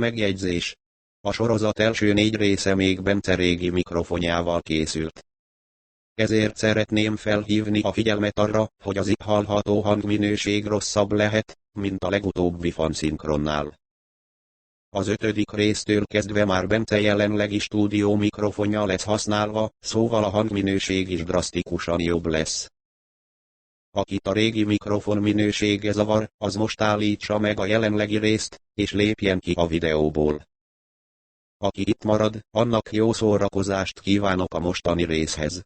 megjegyzés. A sorozat első 4 része még Bence régi mikrofonjával készült. Ezért szeretném felhívni a figyelmet arra, hogy az itt hallható hangminőség rosszabb lehet, mint a legutóbbi fanszinkronnál. Az 5. résztől kezdve már Bence jelenlegi stúdió mikrofonja lesz használva, szóval a hangminőség is drasztikusan jobb lesz. Akit a régi mikrofon minősége zavar, az most állítsa meg a jelenlegi részt, és lépjen ki a videóból. Aki itt marad, annak jó szórakozást kívánok a mostani részhez.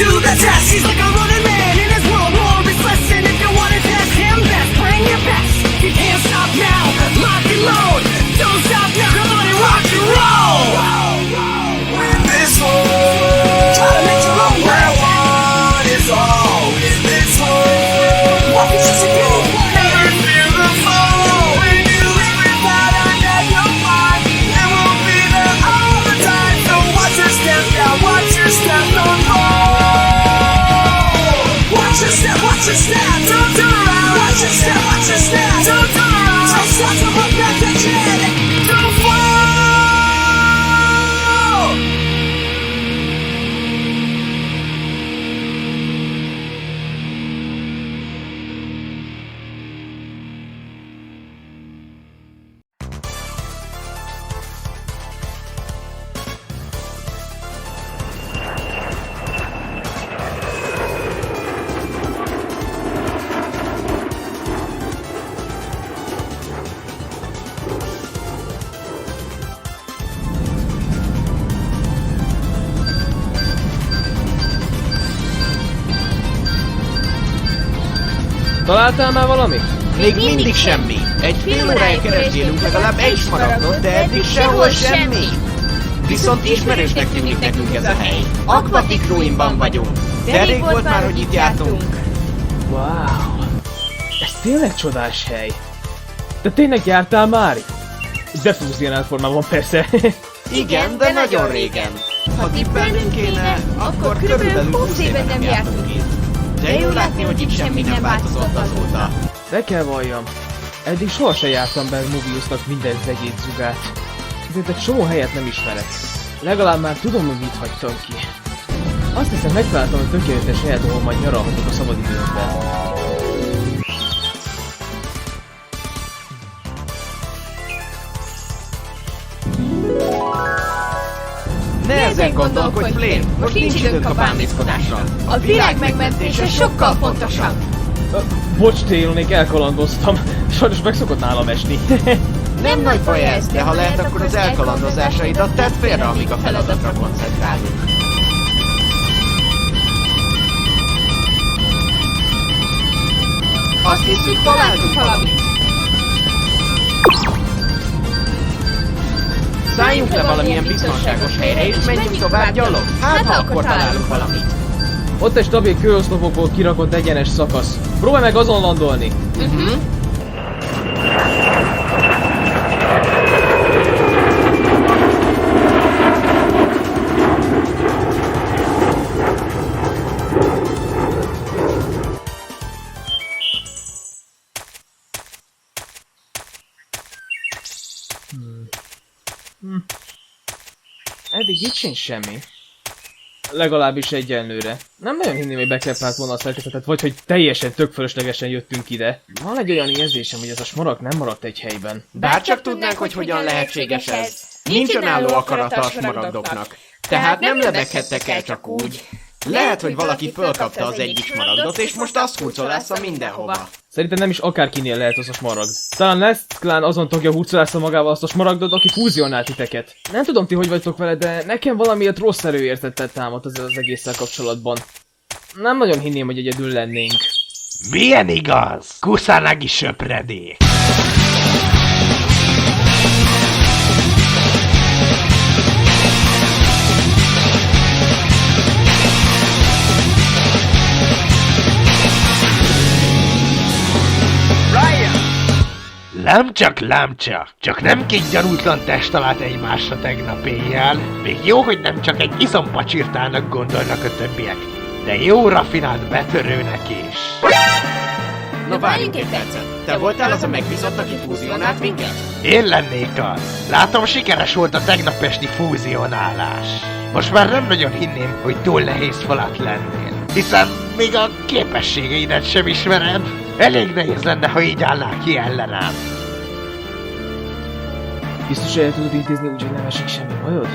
To the test, he's like a running man in his world, more is lesson. If you wanna test him best, bring your best. You can't stop now, lock and load. Don't stop now, come on and rock and roll. Win this one, try to make your own way. One is all in this one. Walk is just a game, never feel the fall. When you live without under your mind, it won't be there all the time. So watch your step now, watch your step, don't fall. Watch your step, don't turn around. Watch your step, don't turn around. Just start to look back at your head, don't fall. Találtál már valamit? Még mindig semmi. Egy fél órája keresgélünk legalább egy smaragdot, de eddig sehol semmi. Viszont ismerősnek tűnik nekünk ez a hely. Aquatic Ruinban vagyunk. De rég volt már, hogy itt jártunk. Wow! Ez tényleg csodás hely. De tényleg jártál már? Defúziánál formában persze. Igen, de nagyon régen. Ha tippelnünk kéne, akkor körülbelül 20 éve nem jártunk itt. De jó látni, hogy itt semmi nem változott azóta. De kell valljam. Eddig sohasem jártam be Mobiusnak minden zegét zugát. Ezért egy csomó helyet nem ismerek. Legalább már tudom, hogy mit hagytam ki. Azt hiszem, megtaláltam a tökéletes helyet, ahol majd nyaralhatok a szabadidőmben. Ne ezen gondolkodj, Flame! Most nincs időnk a bámészkodásra. A világ megmentése sokkal fontosabb. Bocs, Télonék, elkalandoztam. Sajnos meg szokott nálam esni. Nem nagy baj ez, de ha lehet, akkor az elkalandozásaidat tedd félre, amíg a feladatra koncentrálunk. Azt hiszük, találtunk valamit. Szálljunk le valamilyen biztonságos helyre, és menjünk tovább gyalog. Hát, ha akkor találunk valamit. Ott egy stabil kőoszlopokból kirakott egyenes szakasz. Próbálj meg azon landolni. Eddig itt sincs semmi. Legalábbis egyenlőre. Nem nagyon hinném, hogy bekepált volna a szerkezetet, vagy hogy teljesen tök fölöslegesen jöttünk ide. Van egy olyan érzésem, hogy ez a smaragd nem maradt egy helyben. Bárcsak tudnánk, hogy hogyan lehetséges ez. Nincs önálló akarata a smaragdoknak. Tehát nem lebeghettek el csak úgy. Lehet, hogy valaki fölkapta az egyik smaragdot, és most azt hurcolásza mindenhova. Szerintem nem is akárkinél lehet az a smaragd. Talán Nest Clan azon tagja hurcolásza magával azt a smaragdot, aki fúzionál titeket. Nem tudom, ti hogy vagytok vele, de nekem valamiért rossz előértettel támadt az egésszel kapcsolatban. Nem nagyon hinném, hogy egyedül lennénk. Milyen igaz? Kusanagi söpredék! Csak nem két gyanútlan test talált egymásra tegnap éjjel. Még jó, hogy nem csak egy izompacsirtának gondolnak a többiek, de jó rafinált betörőnek is. Na várjunk egy percet. Te voltál az a megbízott, aki fúzionált minket? Én lennék az. Látom, sikeres volt a tegnap esti fúzionálás. Most már nem nagyon hinném, hogy túl nehéz falat lennél. Hiszen még a képességeidet sem ismered. Elég nehéz lenne, ha így állnál ki ellenem. Biztos, hogy el tudod intézni úgy, hogy nem esik semmi bajod?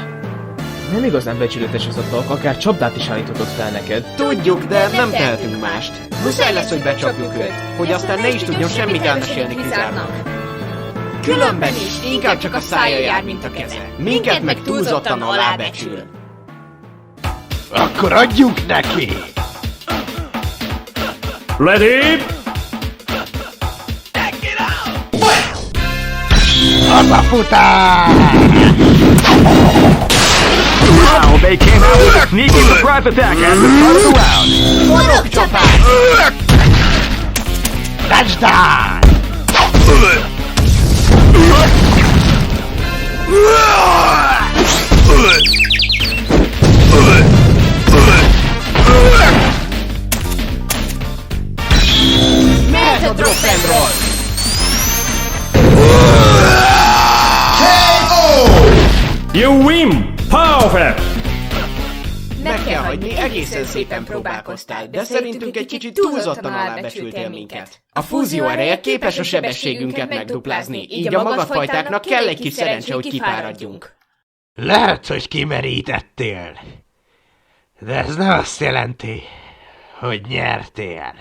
Nem igazán becsületes az a dolog, akár csapdát is állíthatott fel neked. Tudjuk, de nem tehetünk mást. Muszáj lesz, hogy becsapjuk őt, hogy aztán ne is tudjon semmit elmesélni Kizárnak. Különben is inkább csak a szája jár, mint a keze. Minket meg túlzottan alábecsül. Akkor adjunk neki! Ready? Hazafutás! Wow, they came out with a sneaky surprise attack at the start of the round. Forogcsapás! Touchdown! Mehet a drop and roll! You win! Perfect! Meg kell hagyni, egészen szépen próbálkoztál, de szerintünk egy kicsit túlzottan alábecsültél minket. A fúzió ereje képes a sebességünket megduplázni, így a magadfajtáknak kell egy kis szerencse, hogy kifáradjunk. Lehet, hogy kimerítettél. De ez nem azt jelenti, hogy nyertél.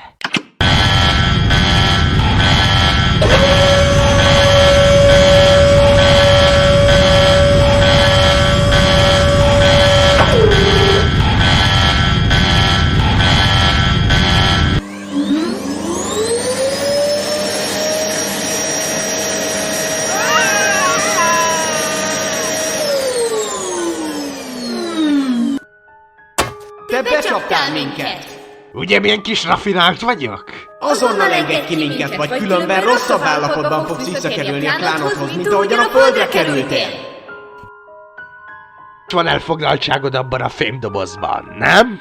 Te becsaptál minket! Ugye milyen kis rafinált vagyok? Azonnal engedj ki minket, vagy különben rosszabb állapotban fogsz visszakerülni a klánodhoz, mint ahogyan a földre kerültél! Van elfoglaltságod abban a fémdobozban, nem?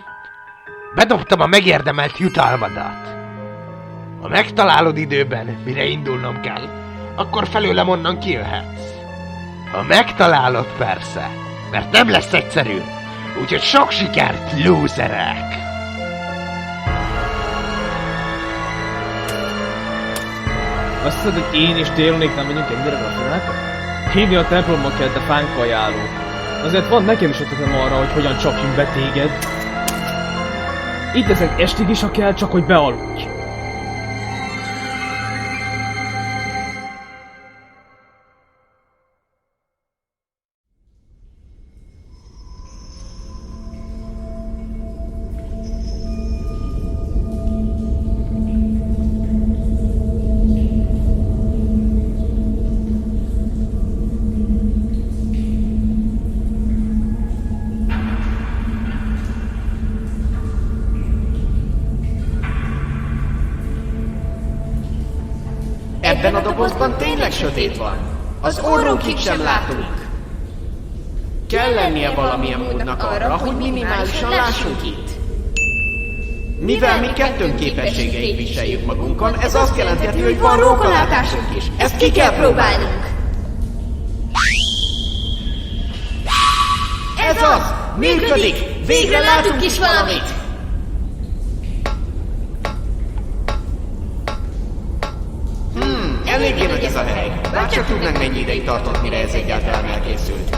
Bedobtam a megérdemelt jutalmadat. Ha megtalálod időben, mire indulnom kell, akkor felőlem onnan kijöhetsz. Ha megtalálod, persze, mert nem lesz egyszerű. Úgyhogy sok sikert, lúzerek! Azt hiszed, hogy én és Délonék nem megyünk ennyire rafináltak? Hívni a templomba kell, de fánkajáló. Azért van nekem is ötletem arra, hogy hogyan csapjunk be téged. Itt leszek estig is, ha kell, csak hogy bealudj. Ebben a dobozban tényleg sötét van. Az orrunkig sem látunk. Kell lennie valamilyen módnak arra, hogy minimálisan lássunk itt. Mivel mi kettőnk képességeig viseljük magunkon, ez azt jelenti, hogy van rókalátásunk is. Ezt ki kell próbálnunk. Ez az! Működik! Végre látunk is valamit! Eléggé nagy ez a hely. Bárcsak tudnánk, mennyi ideig tartott, mire ez egyáltalán elkészült.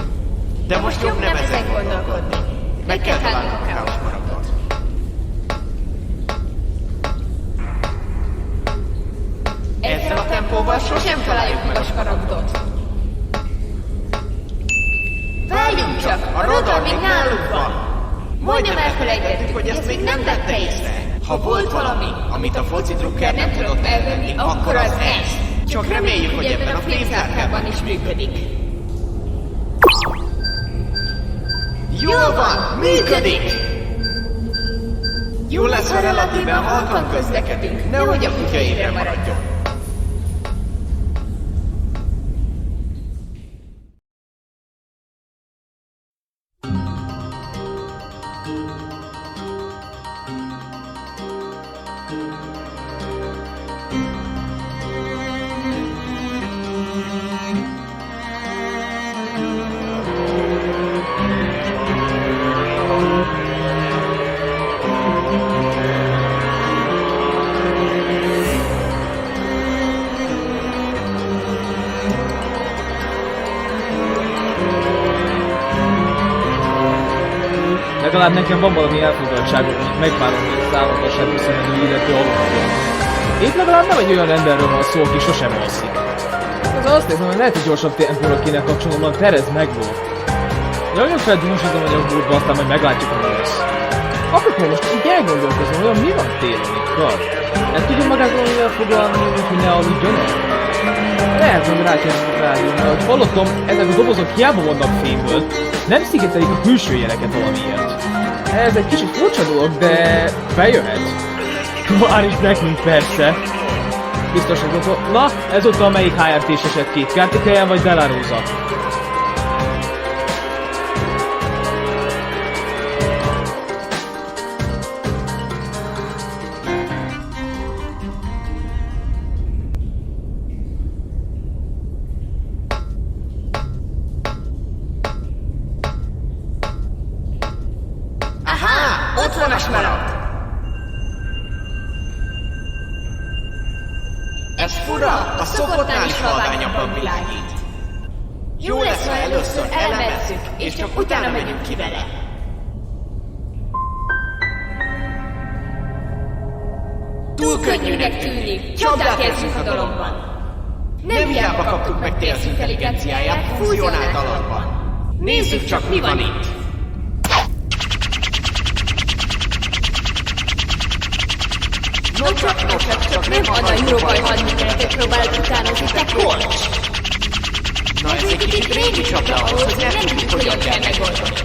De most jobb nem ezen gondolkodni. Meg kell találnunk a káosz maradot. Ezzel a tempóval sosem találjuk meg a smaragdot. Várjunk csak, a radar még nálunk van. Majdnem elfelejtettük, hogy ezt még nem tette észre. Ha volt valami, amit a foci drukker nem tudott elvenni, akkor az ez. Csak reméljük, hogy ebben a fémzárkában is működik. Jól van, működik! Jó lesz, ha relatíven halkan közlekedünk, nehogy a kutya ébren maradjon. legalább nekem van valami elfoglaltságom, hogy megvárom, hogy az állandóság visszamenő illető alapján. Itt legalább nem egy olyan emberről van szó, aki sosem alszik. Az azt nézem, hogy lehet, hogy gyorsabb tempóra kéne kapcsolnom, a Terez megvolt. Jajjön fel, dúsítom a nyomburba, aztán majd meglátjuk, hogy lesz. Apropó, most így elgondolkozom, olyan mi van Télonikkal? Nem tudja magát valamivel foglalni, úgyhogy ne aludjon el? Lehet, hogy rá kell rájönni, mert ahogy hallottam, ezek a dobozok hiába vannak fémből, nem szigetelik a külső jeleket valamiért. Ez egy kicsit furcsa dolog, de bejöhet. Már is nekünk persze. Biztos, hogy ott... Na, ezúttal melyik HRT-s esett ki? Kártikajan vagy Delarosa? Ott van a smaragd! Ez fura, a szokottnál is halványabban világít. Jó lesz, ha először elemezzük, és csak utána megyünk ki vele. Túl könnyűnek tűnik, csapdát érzünk a dologban. Nem hiába kaptuk meg Tails intelligenciáját fúzionált alapban. Nézzük csak, mi van itt! Csak nem a nagy robaj hadműveletet próbálod utánozni, te korcs! Na ez egy kicsit régi csapda ahhoz, hogy nem tudjuk, hogyan kell megoldani.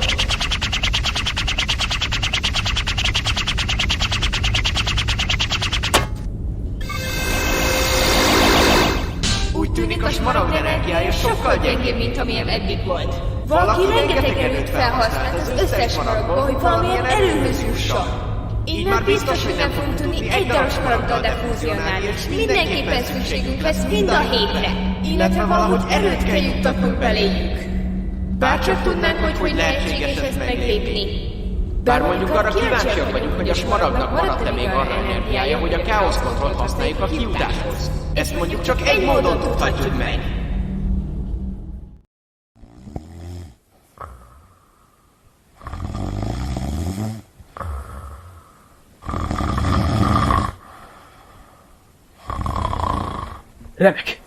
Úgy tűnik, a smaragd energiája sokkal gyengébb, mint amilyen eddig volt. Valaki rengeteg erőt felhasznált az összes maragból, hogy valamilyen erőhöz jusson. Így már biztos, hogy nem fogunk tudni egy darab smaragddal defúzionálni, és mindenképpen szükségünk lesz mind a hétre. Illetve valahogy erőt kell juttatnunk beléjük. Bárcsak tudnánk, hogy lehetséges ezt meglépni. Bár mondjuk arra kíváncsiak vagyunk, hogy a smaragdnak maradt-e még arra energiája, hogy a Chaos Control-t használjuk a kijutáshoz. Ezt mondjuk csak egy módon tudhatjuk meg. Remek!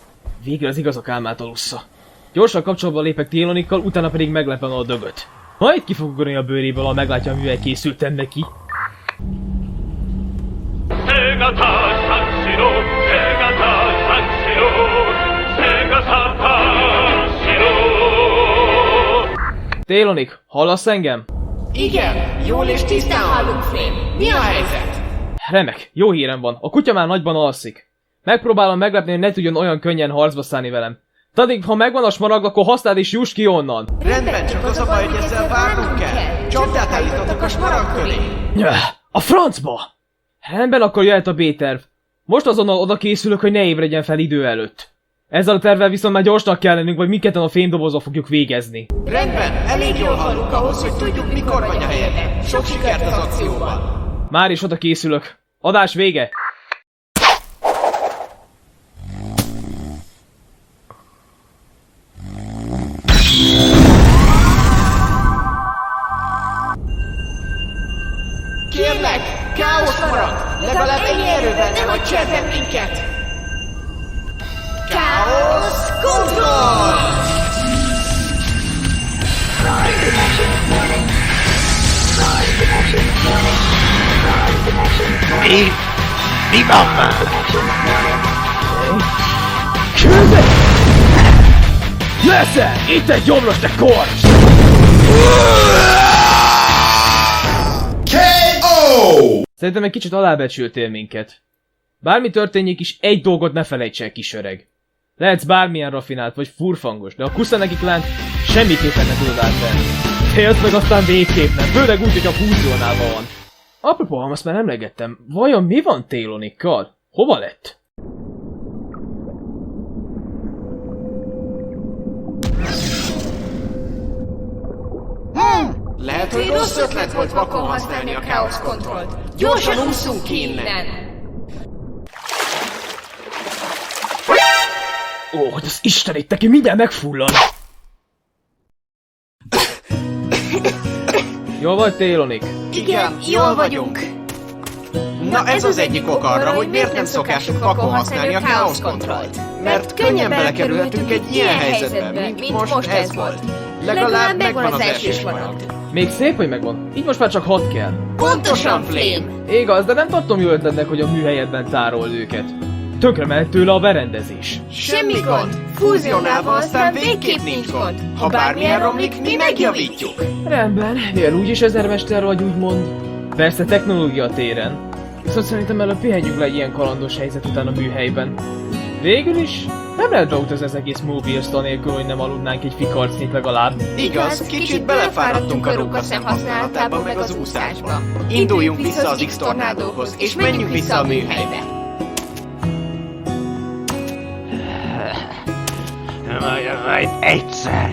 Végül az igazak álmát alussza. Gyorsan kapcsolatba lépek Télonikkal, utána pedig meglepem a dögöt. Majd ki fog ugorni a bőréből, ha meglátja, mivel készültem neki. Télonik, hallasz engem? Igen, jól és tisztán hallunk, Flame. Mi a helyzet? Remek, jó hírem van. A kutya már nagyban alszik. Megpróbálom meglepni, hogy ne tudjon olyan könnyen harcba szállni velem. Addig, ha megvan a smaragd, akkor használd és juss ki onnan. Rendben, csak az a baj, hogy ezzel várnunk kell. Csapdát állítottak a smaragd köré. A francba! Rendben, akkor jöhet a B-terv. Most azonnal oda készülök, hogy ne ébredjen fel idő előtt. Ezzel a tervvel viszont már gyorsnak kell lennünk, vagy mindketten a fémdobozba fogjuk végezni. Rendben, elég jól hallunk ahhoz, hogy tudjuk, mikor vagy a helyeden. Sok sikert az akcióban. Már is oda készülök. Adás vége! Kérlek, káosz marad! Legalább ennyi erővel ne hagyj cserben minket! Káosz kontroll! Mi van már? Küldek! Leszel! Itt egy gyomros, te korcs! Szerintem egy kicsit alábecsültél minket. Bármi történjék is, egy dolgot ne felejts el, kis öreg. Lehetsz bármilyen rafinált vagy furfangos, de a Kusanagi klánt semmiképpen ne tudod átvenni. Tails meg aztán végképp nem, főleg úgy, hogy a fúzionálva van. Apropó, ha azt már emlegettem, vajon mi van Télonikkal? Hova lett? Lehet, hogy rossz ötlet volt vakon használni a Chaos Controlt. Gyorsan ússzunk ki innen! Ó, hogy az Istenét, neki mindjárt megfullad! Jól vagy, Télonik? Igen, jól vagyunk. Na ez az egyik ok arra, hogy miért nem szokásunk vakon használni a Chaos Controlt. Mert könnyen belekerülhetünk egy ilyen helyzetbe, mint most ez volt. Legalább megvan az első smaragd. Még szép, hogy megvan. Így most már csak 6 kell. Pontosan, Flame. Igaz, de nem tartom jó ötletnek, hogy a műhelyedben tárold őket. Tökre ment tőle a berendezés. Semmi gond. Fúzionálva aztán végképp nincs gond. Ha bármilyen romlik, mi megjavítjuk. Rendben, mivel úgyis ezermester vagy, úgymond. Persze technológia téren. Viszont szerintem előbb pihenjünk le egy ilyen kalandos helyzet után a műhelyben. Végül is, nem lehet beutazni az egész Mobius-t anélkül, hogy nem aludnánk egy fikarcnit legalább. Igaz, kicsit belefáradtunk a rókaszem használatába meg az úszásba. Induljunk vissza az X-tornádóhoz, és menjünk vissza a műhelybe. Majd egyszer.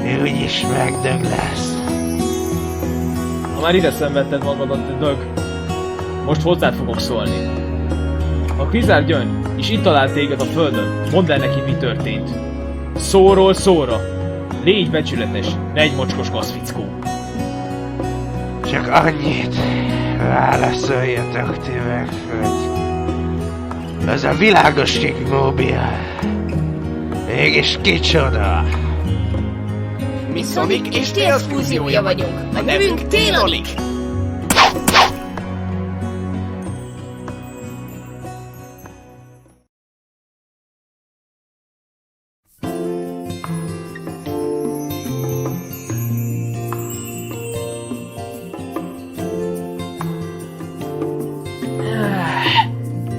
Ő úgyis megdög lesz. Ha már ide szenvedted magadat, te dög. Most hozzád fogok szólni. Ha Krizár Gyöngy és itt talált téged a földön, mondd el neki, mi történt. Szóról szóra. Légy becsületes, ne egy mocskos kaszfickó. Csak annyit válaszoljatok ti meg, hogy ez a világoség Mobil. Mégis kicsoda? Mi Sonic és Tails fúziója vagyunk. A nevünk Télonik.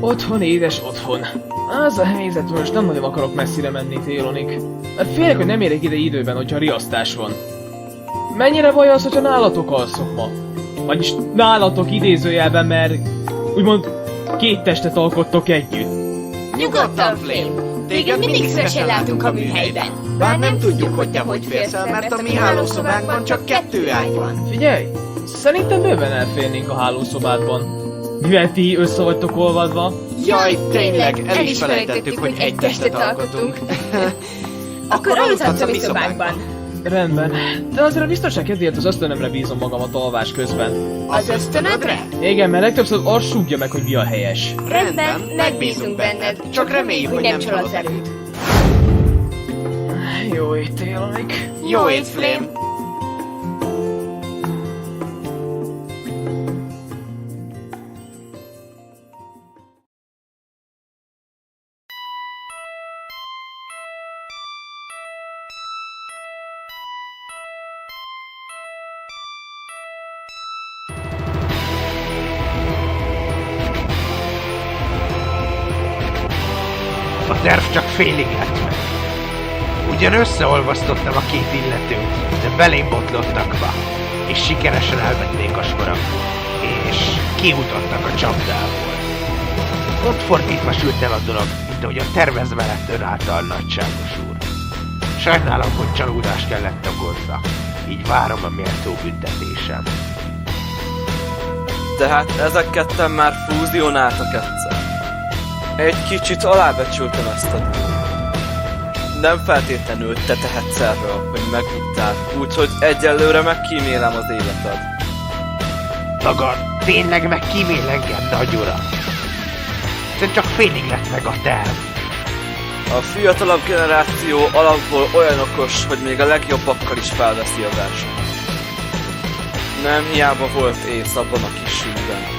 Otthon, édes otthon. Az a helyzet, hogy most nem nagyon akarok messzire menni, Télonik. Mert félek, hogy nem érek ide időben, hogyha riasztás van. Mennyire baj az, hogyha nálatok alszok ma? Vagyis nálatok idézőjelben, mert úgymond két testet alkottok együtt. Nyugodtan, Flame. Téged mindig szívesen látunk a műhelyben. Bár nem tudjuk, hogy te hogy férsz el, mert a mi hálószobánkban csak 2 ágy van. Figyelj! Szerintem bőven elférnénk a hálószobádban. Mivel ti össze vagytok olvadva. Jaj, tényleg, el is felejtettük, hogy egy testet alkotunk. Akkor aludhatsz a mi szobánkban. Rendben, de azért a biztonság kedvéért az ösztönömre bízom magamat alvás közben. Az ösztönödre? Igen, mert legtöbbször azt súgja meg, hogy mi a helyes. Rendben, megbízunk benned. Csak reméljük, hogy nem csalod előtt. Jó ét, Télonik. Jó ét, Flame. A terv csak félig lett meg. Ugyan összeolvasztottam a két illetőt, de belém botlottak be, és sikeresen elvették a smaragdot, és kiutottak a csapdából. Ott fordítva sült el a dolog, mint ahogy a tervezve lett ön által, nagyságos úr. Sajnálom, hogy csalódást kellett okozza, így várom a méltó büntetésem. Tehát ezek ketten már fúzionáltak egyszer. Egy kicsit alábecsültem ezt a dolgot. Nem feltétlenül te tehetsz erről, hogy megbújtál, úgyhogy egyelőre megkímélem az életed. Maga tényleg megkímél engem, nagy uram? Hiszen csak félig lett meg a terv. A fiatalabb generáció alapból olyan okos, hogy még a legjobbakkal is felveszi a versenyt. Nem hiába volt ész abban a kis sűrűben.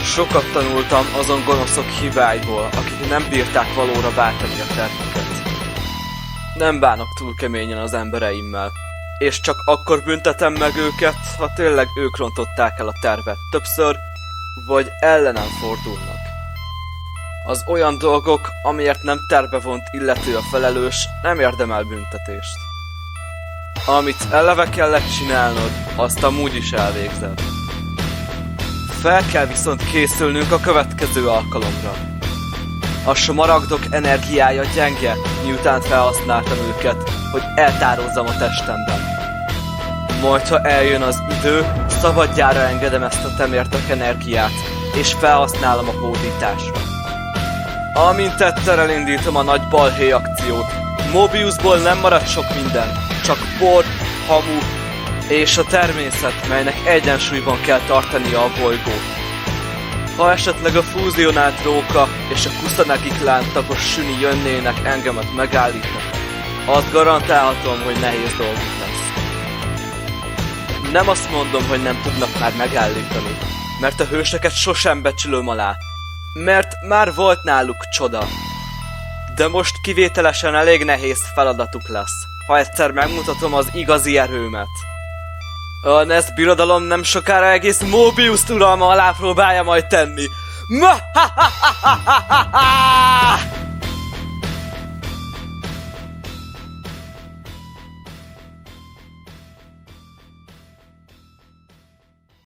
Sokat tanultam azon gonoszok hibáiból, akik nem bírták valóra váltani a tervüket. Nem bánok túl keményen az embereimmel, és csak akkor büntetem meg őket, ha tényleg ők rontották el a tervet többször, vagy ellenem fordulnak. Az olyan dolgok, amiért nem tervevont illető a felelős, nem érdemel büntetést. Amit eleve kellett csinálnod, azt amúgy is elvégzed. Fel kell viszont készülnünk a következő alkalomra. A smaragdok energiája gyenge, miután felhasználtam őket, hogy eltározzam a testemben. Majd ha eljön az idő, szabadjára engedem ezt a temérdek energiát, és felhasználom a hódításra. Amint tettel elindítom a nagy balhé akciót, Mobiusból nem marad sok minden, csak por, hamu és a természet, melynek egyensúlyban kell tartania a bolygót. Ha esetleg a fúzionált róka és a Kusanagi klán tagos süni jönnének engemet megállítani, azt garantálhatom, hogy nehéz dolguk lesz. Nem azt mondom, hogy nem tudnak már megállítani, mert a hőseket sosem becsülöm alá, mert már volt náluk csoda. De most kivételesen elég nehéz feladatuk lesz, ha egyszer megmutatom az igazi erőmet. A NES birodalom nem sokára egész Mobius uralma alá próbálja majd tenni.